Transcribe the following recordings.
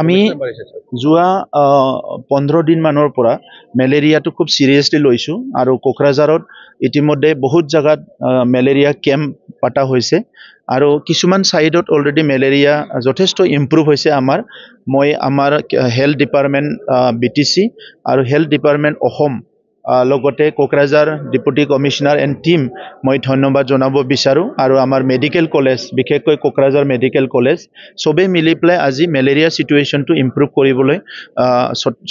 আমি যোৱা 15 দিন মানৰ পৰা মেলেৰিয়াটো খুব সিৰিয়াসলি লৈছো আৰু কোকৰাঝাৰত ইতিমধ্যে বহুত জায়গাত মেলেৰিয়া কেম্প পাতা হৈছে আৰু কিছুমান সাইডত অলৰেডি মেলেৰিয়া যথেষ্ট ইমপ্ৰুভ হৈছে মই আমাৰ হেলথ ডিপাৰ্টমেন্ট বিটিসি আৰু হেলথ ডিপাৰ্টমেন্ট অসম লগতে Kokrajhar deputy commissioner and team মই ধন্যবাদ জনাব বিচাৰো আৰু আমাৰ মেডিকেল কলেজ বিশেষকৈ কোকৰাঝাৰ মেডিকেল কলেজ সবে মিলি প্লে আজি মেলেৰিয়া সিচুৱেশনটো ইমপ্ৰুভ কৰিবলৈ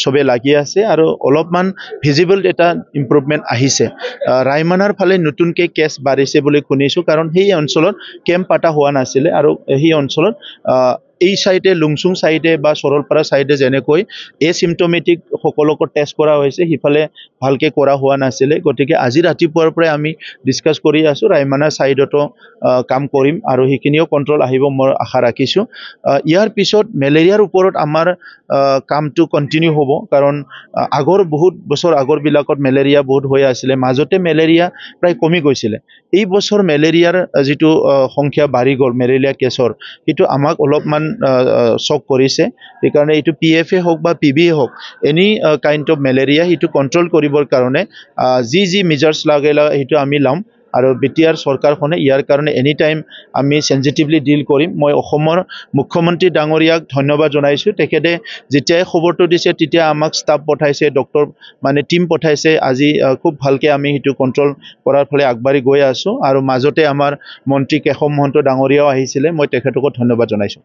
সবে লাগি আছে আৰু অলপমান ভিজিবল এটা ইমপ্ৰুভমেন্ট আহিছে ৰাইমানাৰ ফালে নতুনকৈ কেছ বাঢ়িছে বুলি শুনিছো কাৰণ সেই অঞ্চলত কেম্প পাতা হোৱা নাছিলে আৰু এই অঞ্চলত এই সাইডে লুংসুং সাইডে বা সৰলপাৰা সাইডে যেনেকৈ এচিম্পটমেটিক সকলক টেষ্ট কৰা হৈছে হিফালে ভালকে কৰা হোৱা নাছিলে গতিকে আজি ৰাতিপুৱাৰ পৰা আমি ডিসকাস কৰি আছো ৰাইমানা সাইডতো কাম কৰিম আৰু হিখিনিও কন্ট্ৰোল আহিব মই আশা ৰাখিছো ইয়াৰ পিছত মেলেৰিয়াৰ ওপৰত আমাৰ কামটো কন্টিনিউ হ'ব কাৰণ আগৰ বহুত বছৰ আগৰ বিলাকত মেলেৰিয়া বহুত হৈ আছিল মাজতে মেলেৰিয়া প্ৰায় কমি গৈছিল এই বছৰ মেলেৰিয়াৰ যেটো সংখ্যা বাঢ়ি গল মেলেৰিয়া কেছৰ এটো আমাক অলপমান শক কৰিছে কাৰণ এটো পিএফএ হোক বা পিবিএ হোক এনি কাইন্ড অফ মেলেৰিয়া এটো কন্ট্ৰোল কৰিবৰ কাৰণে জি মেজাৰ্স লাগেলা এটো আমি লাম আৰু বিটিআৰ সৰকাৰখনে ইয়াৰ কাৰণে এনি টাইম আমি সেনজিটিভলি ডিল কৰিম মই অসমৰ মুখ্যমন্ত্ৰী ডাঙৰীয়াক ধন্যবাদ জনাইছো তেখেতে যেতিয়া খবৰটো দিছে তেতিয়া আমাক ষ্টাফ পঠাইছে ডক্টৰ মানে টিম পঠাইছে আজি খুব ভালকে আমি হেতু কন্ট্ৰোল কৰাৰ ফলে আগবাঢ়ি গৈ আছো আৰু মাজতে আমাৰ মন্ত্ৰী কেশৱ মহন্ত ডাঙৰীয়াও আহিছিলে মই তেখেতক ধন্যবাদ জনাইছো